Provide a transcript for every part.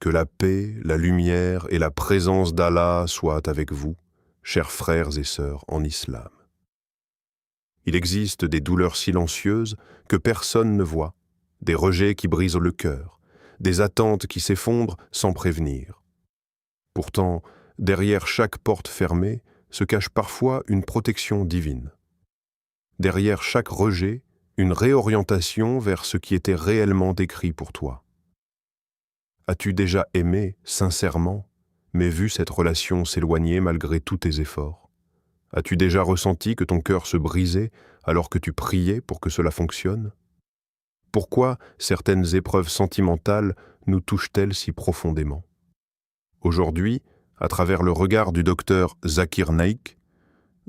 Que la paix, la lumière et la présence d'Allah soient avec vous, chers frères et sœurs en islam. Il existe des douleurs silencieuses que personne ne voit, des rejets qui brisent le cœur, des attentes qui s'effondrent sans prévenir. Pourtant, derrière chaque porte fermée se cache parfois une protection divine. Derrière chaque rejet, une réorientation vers ce qui était réellement écrit pour toi. As-tu déjà aimé, sincèrement, mais vu cette relation s'éloigner malgré tous tes efforts? As-tu déjà ressenti que ton cœur se brisait alors que tu priais pour que cela fonctionne? Pourquoi certaines épreuves sentimentales nous touchent-elles si profondément? Aujourd'hui, à travers le regard du docteur Zakir Naik,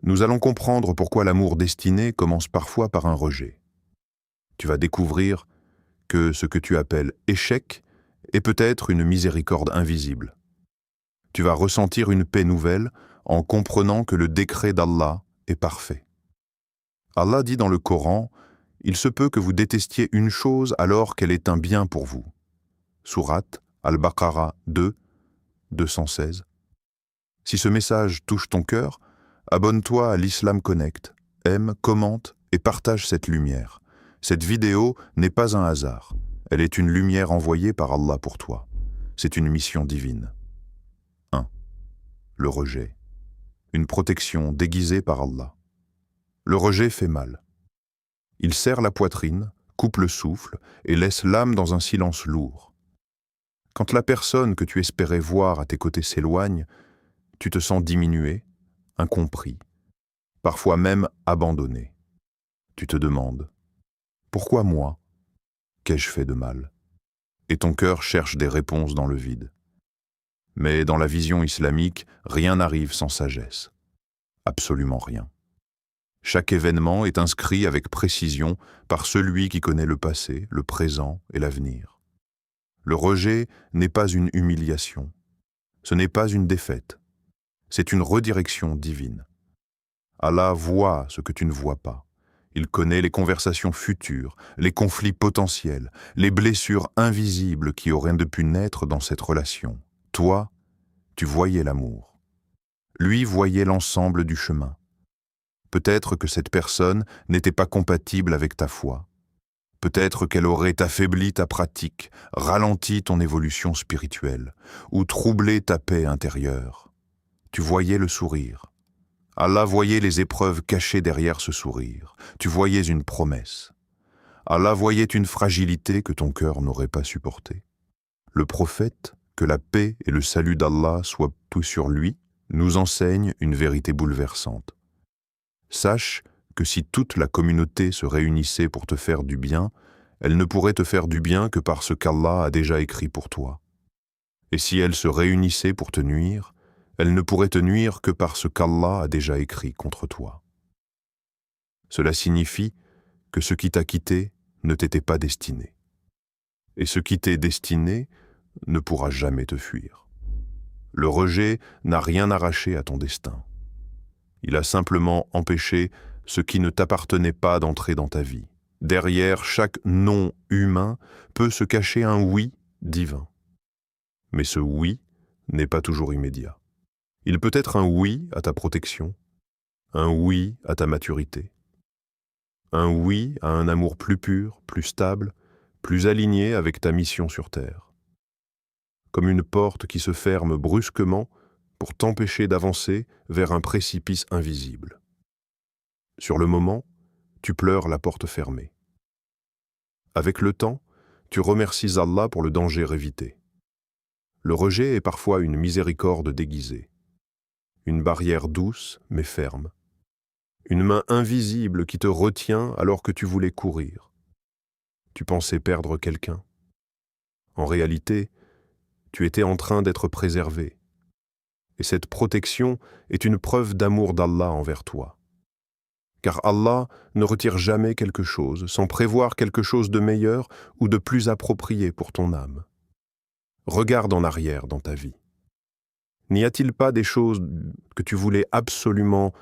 nous allons comprendre pourquoi l'amour destiné commence parfois par un rejet. Tu vas découvrir que ce que tu appelles échec est peut-être une miséricorde invisible. Tu vas ressentir une paix nouvelle en comprenant que le décret d'Allah est parfait. Allah dit dans le Coran, « Il se peut que vous détestiez une chose alors qu'elle est un bien pour vous. » Sourate Al-Baqarah 2, 216. Si ce message touche ton cœur, abonne-toi à l'Islam Connect, aime, commente et partage cette lumière. Cette vidéo n'est pas un hasard, elle est une lumière envoyée par Allah pour toi. C'est une mission divine. 1. Le rejet. Une protection déguisée par Allah. Le rejet fait mal. Il serre la poitrine, coupe le souffle et laisse l'âme dans un silence lourd. Quand la personne que tu espérais voir à tes côtés s'éloigne, tu te sens diminué, incompris, parfois même abandonné. Tu te demandes, pourquoi moi? Qu'ai-je fait de mal? Et ton cœur cherche des réponses dans le vide. Mais dans la vision islamique, rien n'arrive sans sagesse. Absolument rien. Chaque événement est inscrit avec précision par celui qui connaît le passé, le présent et l'avenir. Le rejet n'est pas une humiliation. Ce n'est pas une défaite. C'est une redirection divine. Allah voit ce que tu ne vois pas. Il connaît les conversations futures, les conflits potentiels, les blessures invisibles qui auraient pu naître dans cette relation. Toi, tu voyais l'amour. Lui voyait l'ensemble du chemin. Peut-être que cette personne n'était pas compatible avec ta foi. Peut-être qu'elle aurait affaibli ta pratique, ralenti ton évolution spirituelle, ou troublé ta paix intérieure. Tu voyais le sourire. Allah voyait les épreuves cachées derrière ce sourire. Tu voyais une promesse. Allah voyait une fragilité que ton cœur n'aurait pas supportée. Le prophète, que la paix et le salut d'Allah soient tout sur lui, nous enseigne une vérité bouleversante. Sache que si toute la communauté se réunissait pour te faire du bien, elle ne pourrait te faire du bien que parce qu'Allah a déjà écrit pour toi. Et si elle se réunissait pour te nuire, elle ne pourrait te nuire que parce qu'Allah a déjà écrit contre toi. Cela signifie que ce qui t'a quitté ne t'était pas destiné. Et ce qui t'est destiné ne pourra jamais te fuir. Le rejet n'a rien arraché à ton destin. Il a simplement empêché ce qui ne t'appartenait pas d'entrer dans ta vie. Derrière chaque non humain peut se cacher un oui divin. Mais ce oui n'est pas toujours immédiat. Il peut être un oui à ta protection, un oui à ta maturité, un oui à un amour plus pur, plus stable, plus aligné avec ta mission sur terre. Comme une porte qui se ferme brusquement pour t'empêcher d'avancer vers un précipice invisible. Sur le moment, tu pleures la porte fermée. Avec le temps, tu remercies Allah pour le danger évité. Le rejet est parfois une miséricorde déguisée. Une barrière douce mais ferme. Une main invisible qui te retient alors que tu voulais courir. Tu pensais perdre quelqu'un. En réalité, tu étais en train d'être préservé. Et cette protection est une preuve d'amour d'Allah envers toi. Car Allah ne retire jamais quelque chose sans prévoir quelque chose de meilleur ou de plus approprié pour ton âme. Regarde en arrière dans ta vie. N'y a-t-il pas des choses que tu voulais absolument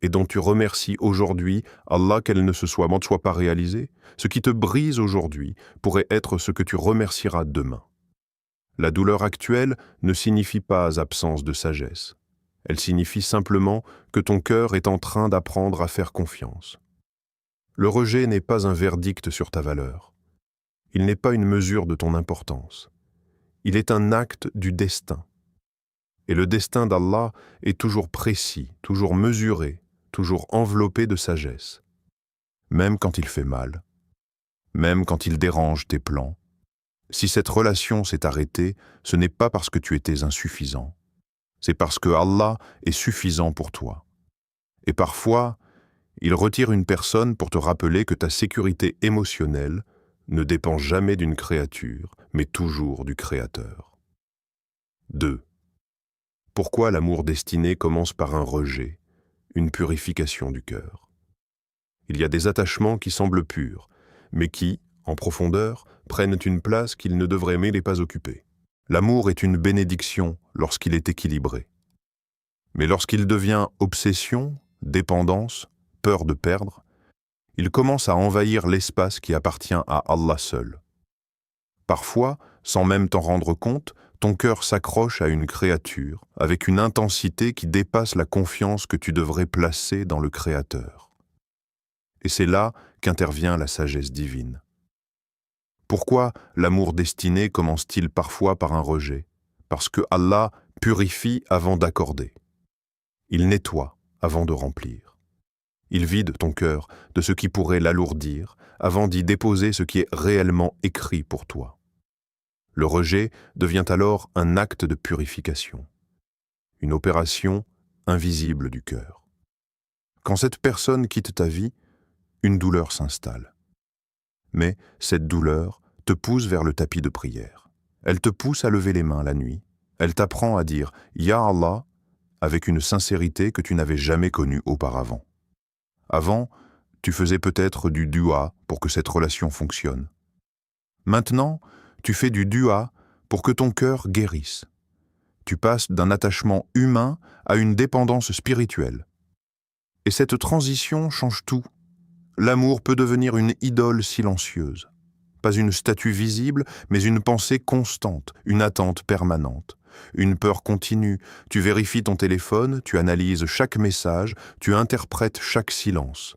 et dont tu remercies aujourd'hui Allah qu'elles ne se soient pas réalisées? Ce qui te brise aujourd'hui pourrait être ce que tu remercieras demain. La douleur actuelle ne signifie pas absence de sagesse. Elle signifie simplement que ton cœur est en train d'apprendre à faire confiance. Le rejet n'est pas un verdict sur ta valeur. Il n'est pas une mesure de ton importance. Il est un acte du destin. Et le destin d'Allah est toujours précis, toujours mesuré, toujours enveloppé de sagesse. Même quand il fait mal, même quand il dérange tes plans. Si cette relation s'est arrêtée, ce n'est pas parce que tu étais insuffisant. C'est parce que Allah est suffisant pour toi. Et parfois, il retire une personne pour te rappeler que ta sécurité émotionnelle ne dépend jamais d'une créature, mais toujours du Créateur. 2. Pourquoi l'amour destiné commence par un rejet, une purification du cœur? Il y a des attachements qui semblent purs, mais qui, en profondeur, prennent une place qu'ils ne devraient mêler pas occuper. L'amour est une bénédiction lorsqu'il est équilibré. Mais lorsqu'il devient obsession, dépendance, peur de perdre, il commence à envahir l'espace qui appartient à Allah seul. Parfois, sans même t'en rendre compte, ton cœur s'accroche à une créature avec une intensité qui dépasse la confiance que tu devrais placer dans le Créateur. Et c'est là qu'intervient la sagesse divine. Pourquoi l'amour destiné commence-t-il parfois par un rejet? Parce que Allah purifie avant d'accorder. Il nettoie avant de remplir. Il vide ton cœur de ce qui pourrait l'alourdir avant d'y déposer ce qui est réellement écrit pour toi. Le rejet devient alors un acte de purification, une opération invisible du cœur. Quand cette personne quitte ta vie, une douleur s'installe. Mais cette douleur te pousse vers le tapis de prière. Elle te pousse à lever les mains la nuit. Elle t'apprend à dire « Ya Allah » avec une sincérité que tu n'avais jamais connue auparavant. Avant, tu faisais peut-être du dua pour que cette relation fonctionne. Maintenant, tu fais du dua pour que ton cœur guérisse. Tu passes d'un attachement humain à une dépendance spirituelle. Et cette transition change tout. L'amour peut devenir une idole silencieuse. Pas une statue visible, mais une pensée constante, une attente permanente. Une peur continue, tu vérifies ton téléphone, tu analyses chaque message, tu interprètes chaque silence.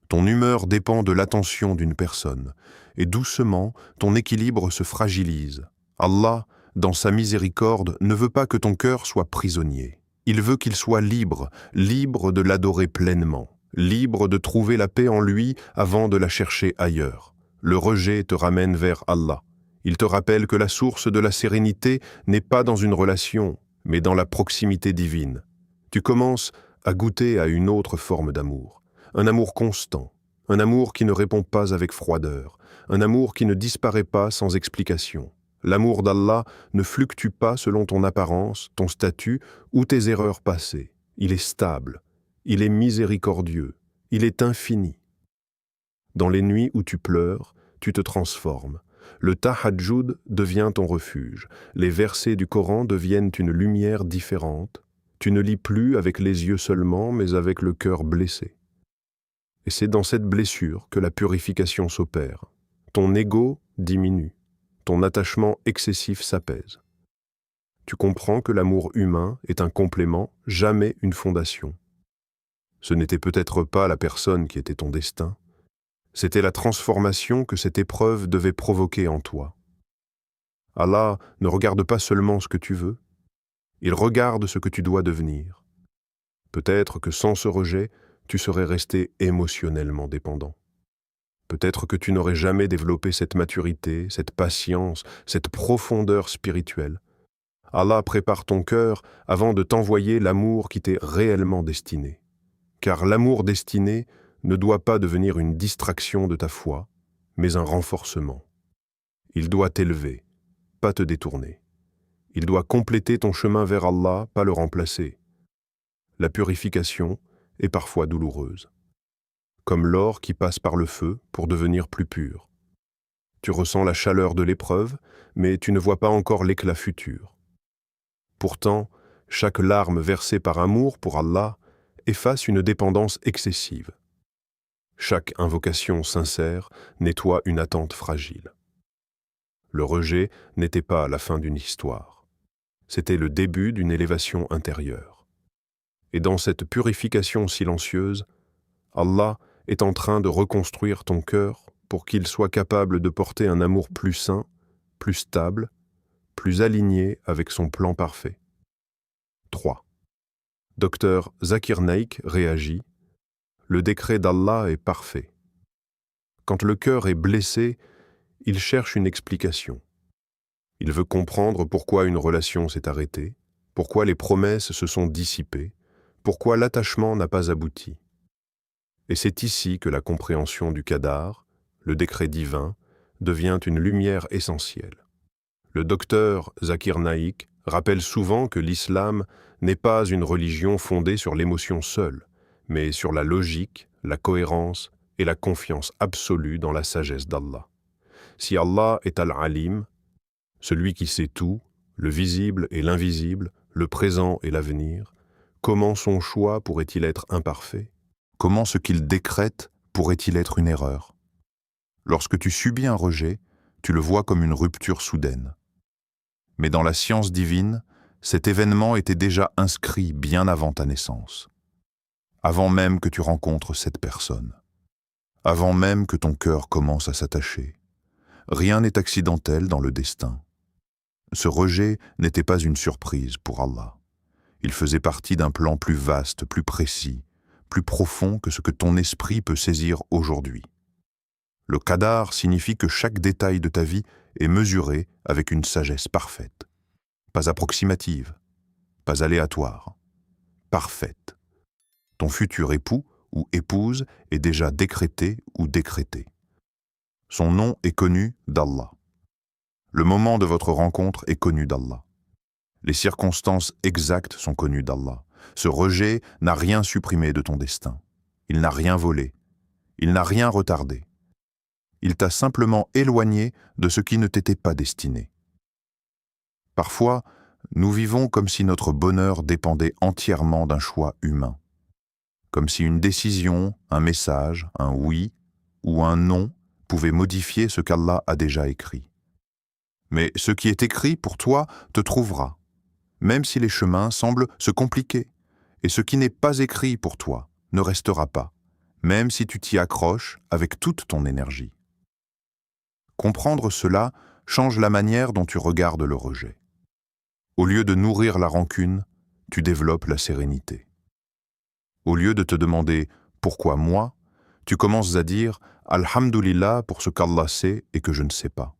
Ton humeur dépend de l'attention d'une personne, et doucement, ton équilibre se fragilise. Allah, dans sa miséricorde, ne veut pas que ton cœur soit prisonnier. Il veut qu'il soit libre, libre de l'adorer pleinement, libre de trouver la paix en lui avant de la chercher ailleurs. Le rejet te ramène vers Allah. Il te rappelle que la source de la sérénité n'est pas dans une relation, mais dans la proximité divine. Tu commences à goûter à une autre forme d'amour, un amour constant, un amour qui ne répond pas avec froideur, un amour qui ne disparaît pas sans explication. L'amour d'Allah ne fluctue pas selon ton apparence, ton statut ou tes erreurs passées. Il est stable, il est miséricordieux, il est infini. Dans les nuits où tu pleures, tu te transformes. Le tahajjud devient ton refuge. Les versets du Coran deviennent une lumière différente. Tu ne lis plus avec les yeux seulement, mais avec le cœur blessé. Et c'est dans cette blessure que la purification s'opère. Ton ego diminue. Ton attachement excessif s'apaise. Tu comprends que l'amour humain est un complément, jamais une fondation. Ce n'était peut-être pas la personne qui était ton destin. C'était la transformation que cette épreuve devait provoquer en toi. Allah ne regarde pas seulement ce que tu veux, il regarde ce que tu dois devenir. Peut-être que sans ce rejet, tu serais resté émotionnellement dépendant. Peut-être que tu n'aurais jamais développé cette maturité, cette patience, cette profondeur spirituelle. Allah prépare ton cœur avant de t'envoyer l'amour qui t'est réellement destiné. Car l'amour destiné ne doit pas devenir une distraction de ta foi, mais un renforcement. Il doit t'élever, pas te détourner. Il doit compléter ton chemin vers Allah, pas le remplacer. La purification est parfois douloureuse, comme l'or qui passe par le feu pour devenir plus pur. Tu ressens la chaleur de l'épreuve, mais tu ne vois pas encore l'éclat futur. Pourtant, chaque larme versée par amour pour Allah efface une dépendance excessive. Chaque invocation sincère nettoie une attente fragile. Le rejet n'était pas la fin d'une histoire. C'était le début d'une élévation intérieure. Et dans cette purification silencieuse, Allah est en train de reconstruire ton cœur pour qu'il soit capable de porter un amour plus sain, plus stable, plus aligné avec son plan parfait. 3. Dr Zakir Naik réagit « Le décret d'Allah est parfait. Quand le cœur est blessé, il cherche une explication. Il veut comprendre pourquoi une relation s'est arrêtée, pourquoi les promesses se sont dissipées, pourquoi l'attachement n'a pas abouti. Et c'est ici que la compréhension du qadar, le décret divin, devient une lumière essentielle. Le docteur Zakir Naik rappelle souvent que l'islam n'est pas une religion fondée sur l'émotion seule, mais sur la logique, la cohérence et la confiance absolue dans la sagesse d'Allah. Si Allah est Al-Alim, celui qui sait tout, le visible et l'invisible, le présent et l'avenir, comment son choix pourrait-il être imparfait? Comment ce qu'il décrète pourrait-il être une erreur? Lorsque tu subis un rejet, tu le vois comme une rupture soudaine. Mais dans la science divine, cet événement était déjà inscrit bien avant ta naissance, avant même que tu rencontres cette personne, avant même que ton cœur commence à s'attacher. Rien n'est accidentel dans le destin. Ce rejet n'était pas une surprise pour Allah. Il faisait partie d'un plan plus vaste, plus précis, plus profond que ce que ton esprit peut saisir aujourd'hui. Le qadar signifie que chaque détail de ta vie est mesuré avec une sagesse parfaite, pas approximative, pas aléatoire, parfaite. Ton futur époux ou épouse est déjà décrété ou décrété. Son nom est connu d'Allah. Le moment de votre rencontre est connu d'Allah. Les circonstances exactes sont connues d'Allah. Ce rejet n'a rien supprimé de ton destin. Il n'a rien volé. Il n'a rien retardé. Il t'a simplement éloigné de ce qui ne t'était pas destiné. Parfois, nous vivons comme si notre bonheur dépendait entièrement d'un choix humain. Comme si une décision, un message, un oui ou un non pouvait modifier ce qu'Allah a déjà écrit. Mais ce qui est écrit pour toi te trouvera, même si les chemins semblent se compliquer, et ce qui n'est pas écrit pour toi ne restera pas, même si tu t'y accroches avec toute ton énergie. Comprendre cela change la manière dont tu regardes le rejet. Au lieu de nourrir la rancune, tu développes la sérénité. Au lieu de te demander « pourquoi moi ?», tu commences à dire « Alhamdulillah pour ce qu'Allah sait et que je ne sais pas ».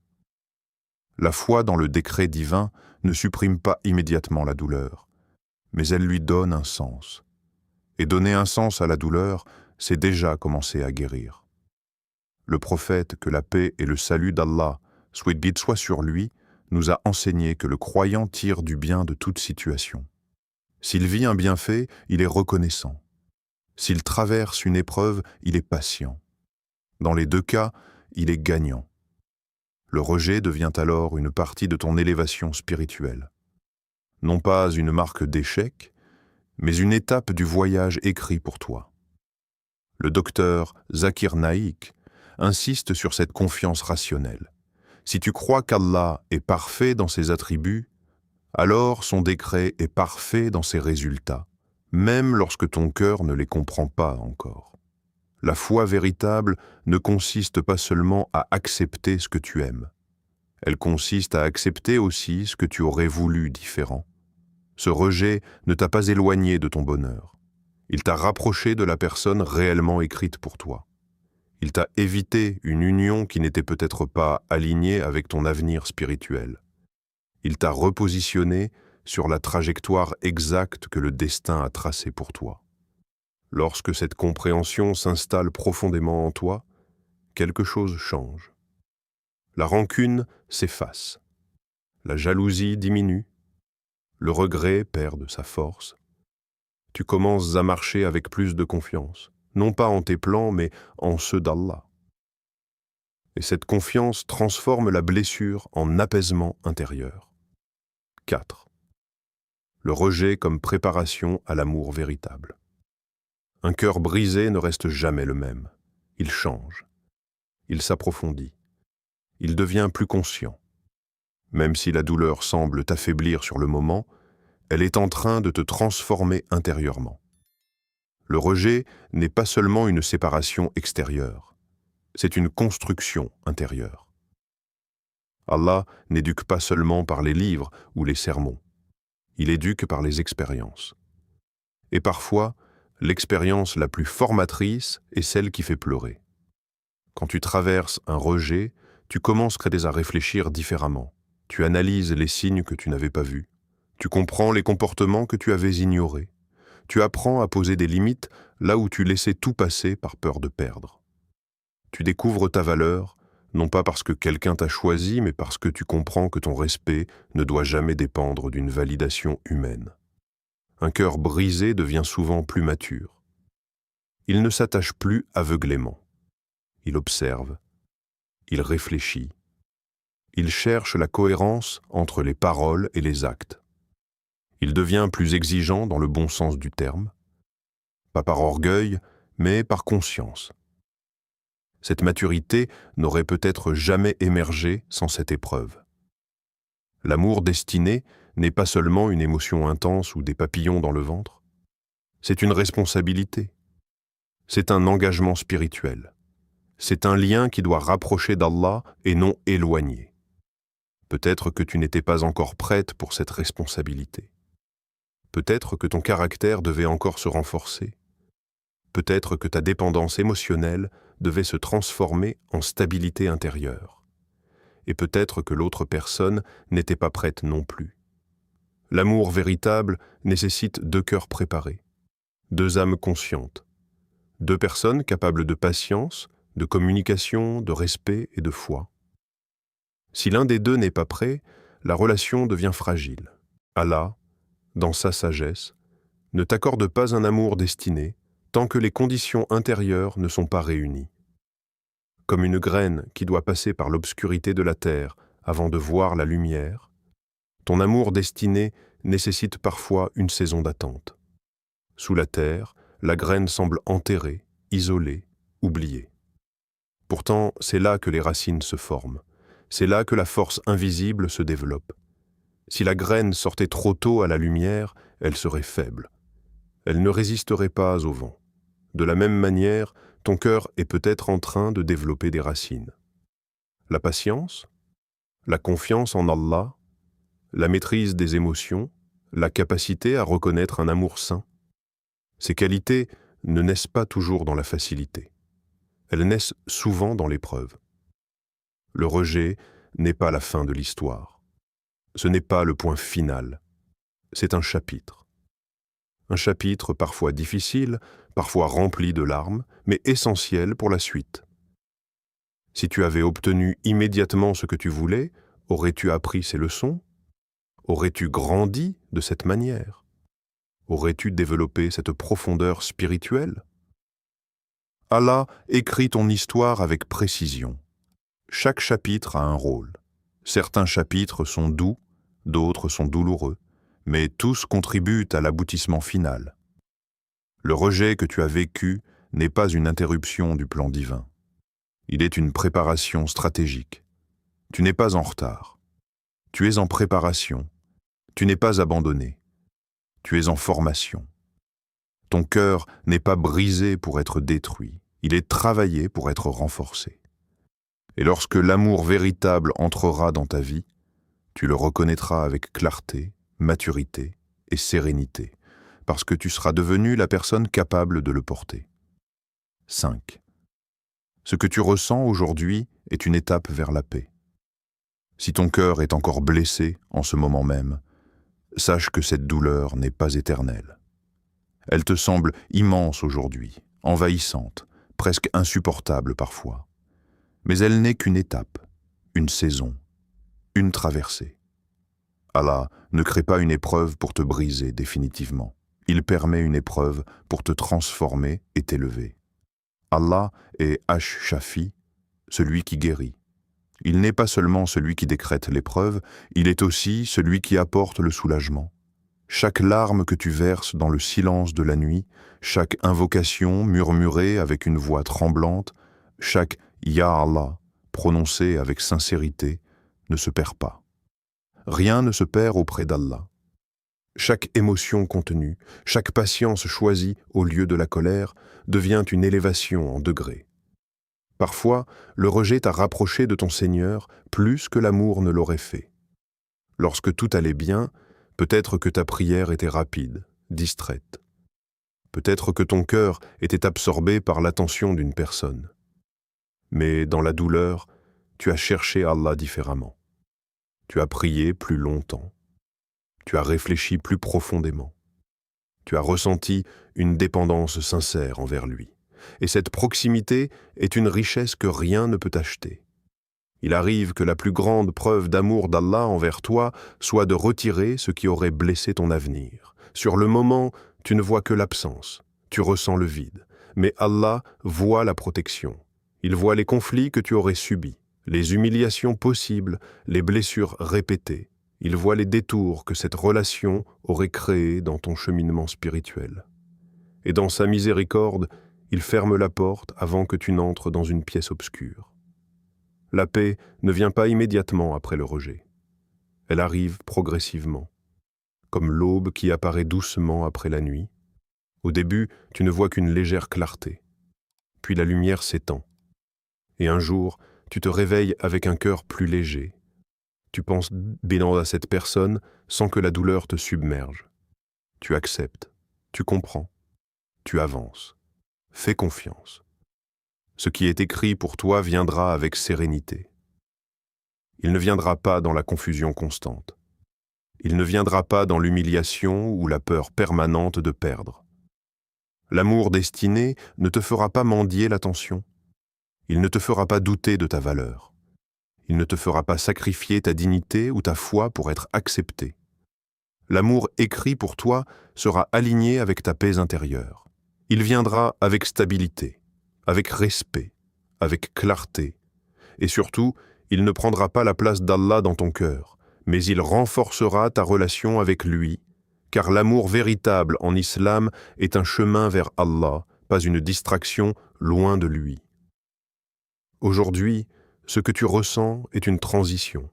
La foi dans le décret divin ne supprime pas immédiatement la douleur, mais elle lui donne un sens. Et donner un sens à la douleur, c'est déjà commencer à guérir. Le prophète, que la paix et le salut d'Allah, soit sur lui, nous a enseigné que le croyant tire du bien de toute situation. S'il vit un bienfait, il est reconnaissant. S'il traverse une épreuve, il est patient. Dans les deux cas, il est gagnant. Le rejet devient alors une partie de ton élévation spirituelle. Non pas une marque d'échec, mais une étape du voyage écrit pour toi. Le docteur Zakir Naik insiste sur cette confiance rationnelle. Si tu crois qu'Allah est parfait dans ses attributs, alors son décret est parfait dans ses résultats, même lorsque ton cœur ne les comprend pas encore. La foi véritable ne consiste pas seulement à accepter ce que tu aimes. Elle consiste à accepter aussi ce que tu aurais voulu différent. Ce rejet ne t'a pas éloigné de ton bonheur. Il t'a rapproché de la personne réellement écrite pour toi. Il t'a évité une union qui n'était peut-être pas alignée avec ton avenir spirituel. Il t'a repositionné sur la trajectoire exacte que le destin a tracée pour toi. Lorsque cette compréhension s'installe profondément en toi, quelque chose change. La rancune s'efface. La jalousie diminue. Le regret perd de sa force. Tu commences à marcher avec plus de confiance, non pas en tes plans, mais en ceux d'Allah. Et cette confiance transforme la blessure en apaisement intérieur. 4. Le rejet comme préparation à l'amour véritable. Un cœur brisé ne reste jamais le même. Il change. Il s'approfondit. Il devient plus conscient. Même si la douleur semble t'affaiblir sur le moment, elle est en train de te transformer intérieurement. Le rejet n'est pas seulement une séparation extérieure, c'est une construction intérieure. Allah n'éduque pas seulement par les livres ou les sermons, il éduque par les expériences. Et parfois, l'expérience la plus formatrice est celle qui fait pleurer. Quand tu traverses un rejet, tu commences à réfléchir différemment. Tu analyses les signes que tu n'avais pas vus. Tu comprends les comportements que tu avais ignorés. Tu apprends à poser des limites là où tu laissais tout passer par peur de perdre. Tu découvres ta valeur, non pas parce que quelqu'un t'a choisi, mais parce que tu comprends que ton respect ne doit jamais dépendre d'une validation humaine. Un cœur brisé devient souvent plus mature. Il ne s'attache plus aveuglément. Il observe, il réfléchit, il cherche la cohérence entre les paroles et les actes. Il devient plus exigeant dans le bon sens du terme, pas par orgueil, mais par conscience. Cette maturité n'aurait peut-être jamais émergé sans cette épreuve. L'amour destiné n'est pas seulement une émotion intense ou des papillons dans le ventre, c'est une responsabilité, c'est un engagement spirituel. C'est un lien qui doit rapprocher d'Allah et non éloigner. Peut-être que tu n'étais pas encore prête pour cette responsabilité. Peut-être que ton caractère devait encore se renforcer. Peut-être que ta dépendance émotionnelle devait se transformer en stabilité intérieure. Et peut-être que l'autre personne n'était pas prête non plus. L'amour véritable nécessite deux cœurs préparés, deux âmes conscientes, deux personnes capables de patience, de communication, de respect et de foi. Si l'un des deux n'est pas prêt, la relation devient fragile. Allah, dans sa sagesse, ne t'accorde pas un amour destiné tant que les conditions intérieures ne sont pas réunies. Comme une graine qui doit passer par l'obscurité de la terre avant de voir la lumière, ton amour destiné nécessite parfois une saison d'attente. Sous la terre, la graine semble enterrée, isolée, oubliée. Pourtant, c'est là que les racines se forment. C'est là que la force invisible se développe. Si la graine sortait trop tôt à la lumière, elle serait faible. Elle ne résisterait pas au vent. De la même manière, ton cœur est peut-être en train de développer des racines. La patience, la confiance en Allah, la maîtrise des émotions, la capacité à reconnaître un amour sain. Ces qualités ne naissent pas toujours dans la facilité. Elles naissent souvent dans l'épreuve. Le rejet n'est pas la fin de l'histoire. Ce n'est pas le point final. C'est un chapitre. Un chapitre parfois difficile, parfois rempli de larmes, mais essentiel pour la suite. Si tu avais obtenu immédiatement ce que tu voulais, aurais-tu appris ces leçons? Aurais-tu grandi de cette manière? Aurais-tu développé cette profondeur spirituelle? Allah écrit ton histoire avec précision. Chaque chapitre a un rôle. Certains chapitres sont doux, d'autres sont douloureux, mais tous contribuent à l'aboutissement final. Le rejet que tu as vécu n'est pas une interruption du plan divin. Il est une préparation stratégique. Tu n'es pas en retard. Tu es en préparation. Tu n'es pas abandonné. Tu es en formation. Ton cœur n'est pas brisé pour être détruit. Il est travaillé pour être renforcé. Et lorsque l'amour véritable entrera dans ta vie, tu le reconnaîtras avec clarté, maturité et sérénité, parce que tu seras devenu la personne capable de le porter. 5. Ce que tu ressens aujourd'hui est une étape vers la paix. Si ton cœur est encore blessé en ce moment même, sache que cette douleur n'est pas éternelle. Elle te semble immense aujourd'hui, envahissante, presque insupportable parfois. Mais elle n'est qu'une étape, une saison, une traversée. Allah ne crée pas une épreuve pour te briser définitivement. Il permet une épreuve pour te transformer et t'élever. Allah est Ash-Shafi, celui qui guérit. Il n'est pas seulement celui qui décrète l'épreuve, il est aussi celui qui apporte le soulagement. Chaque larme que tu verses dans le silence de la nuit, chaque invocation murmurée avec une voix tremblante, chaque « Ya Allah » prononcé avec sincérité, ne se perd pas. rien ne se perd auprès d'Allah. Chaque émotion contenue, chaque patience choisie au lieu de la colère devient une élévation en degrés. Parfois, le rejet t'a rapproché de ton Seigneur plus que l'amour ne l'aurait fait. Lorsque tout allait bien, peut-être que ta prière était rapide, distraite. Peut-être que ton cœur était absorbé par l'attention d'une personne. Mais dans la douleur, tu as cherché Allah différemment. Tu as prié plus longtemps. Tu as réfléchi plus profondément. Tu as ressenti une dépendance sincère envers lui. Et cette proximité est une richesse que rien ne peut acheter. Il arrive que la plus grande preuve d'amour d'Allah envers toi soit de retirer ce qui aurait blessé ton avenir. Sur le moment, tu ne vois que l'absence, tu ressens le vide. Mais Allah voit la protection. Il voit les conflits que tu aurais subis, les humiliations possibles, les blessures répétées. Il voit les détours que cette relation aurait créés dans ton cheminement spirituel. Et dans sa miséricorde, il ferme la porte avant que tu n'entres dans une pièce obscure. La paix ne vient pas immédiatement après le rejet. Elle arrive progressivement, comme l'aube qui apparaît doucement après la nuit. Au début, tu ne vois qu'une légère clarté. Puis la lumière s'étend. Et un jour, tu te réveilles avec un cœur plus léger. Tu penses bénant à cette personne sans que la douleur te submerge. Tu acceptes, tu comprends, tu avances. Fais confiance. Ce qui est écrit pour toi viendra avec sérénité. Il ne viendra pas dans la confusion constante. Il ne viendra pas dans l'humiliation ou la peur permanente de perdre. L'amour destiné ne te fera pas mendier l'attention. Il ne te fera pas douter de ta valeur. Il ne te fera pas sacrifier ta dignité ou ta foi pour être accepté. L'amour écrit pour toi sera aligné avec ta paix intérieure. Il viendra avec stabilité, avec respect, avec clarté. Et surtout, il ne prendra pas la place d'Allah dans ton cœur, mais il renforcera ta relation avec lui, car l'amour véritable en islam est un chemin vers Allah, pas une distraction loin de lui. Aujourd'hui, ce que tu ressens est une transition.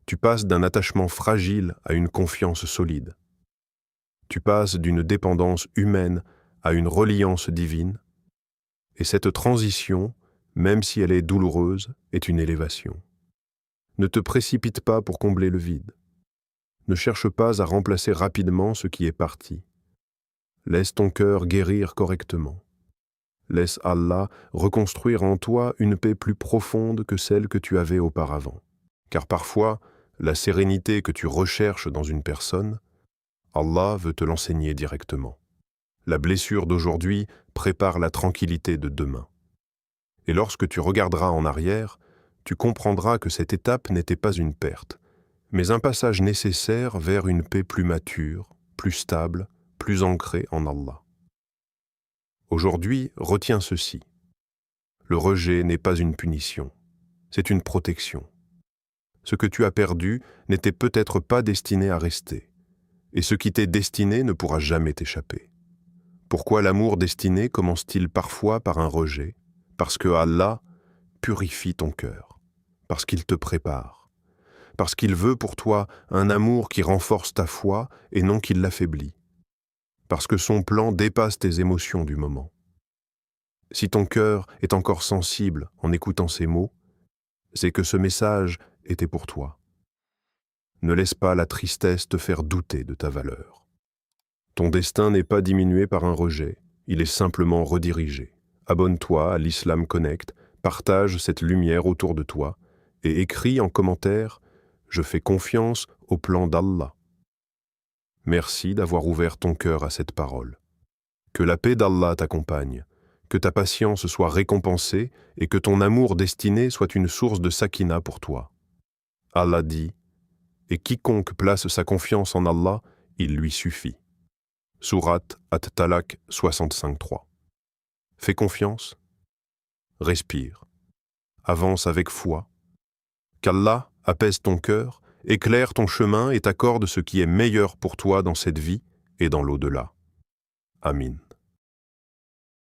Tu passes d'un attachement fragile à une confiance solide. Tu passes d'une dépendance humaine à une reliance divine. Et cette transition, même si elle est douloureuse, est une élévation. Ne te précipite pas pour combler le vide. Ne cherche pas à remplacer rapidement ce qui est parti. Laisse ton cœur guérir correctement. Laisse Allah reconstruire en toi une paix plus profonde que celle que tu avais auparavant. Car parfois, la sérénité que tu recherches dans une personne, Allah veut te l'enseigner directement. La blessure d'aujourd'hui prépare la tranquillité de demain. Et lorsque tu regarderas en arrière, tu comprendras que cette étape n'était pas une perte, mais un passage nécessaire vers une paix plus mature, plus stable, plus ancrée en Allah. Aujourd'hui, retiens ceci. Le rejet n'est pas une punition, c'est une protection. Ce que tu as perdu n'était peut-être pas destiné à rester, et ce qui t'est destiné ne pourra jamais t'échapper. Pourquoi l'amour destiné commence-t-il parfois par un rejet? Parce que Allah purifie ton cœur, parce qu'il te prépare, parce qu'il veut pour toi un amour qui renforce ta foi et non qui l'affaiblit, parce que son plan dépasse tes émotions du moment. Si ton cœur est encore sensible en écoutant ces mots, c'est que ce message était pour toi. Ne laisse pas la tristesse te faire douter de ta valeur. Ton destin n'est pas diminué par un rejet, il est simplement redirigé. Abonne-toi à l'Islam Connect, partage cette lumière autour de toi et écris en commentaire « Je fais confiance au plan d'Allah ». Merci d'avoir ouvert ton cœur à cette parole. Que la paix d'Allah t'accompagne, que ta patience soit récompensée et que ton amour destiné soit une source de sakina pour toi. Allah dit « Et quiconque place sa confiance en Allah, il lui suffit ». Sourate At-Talaq 65.3. Fais confiance, respire, avance avec foi. Qu'Allah apaise ton cœur, éclaire ton chemin et t'accorde ce qui est meilleur pour toi dans cette vie et dans l'au-delà. Amin.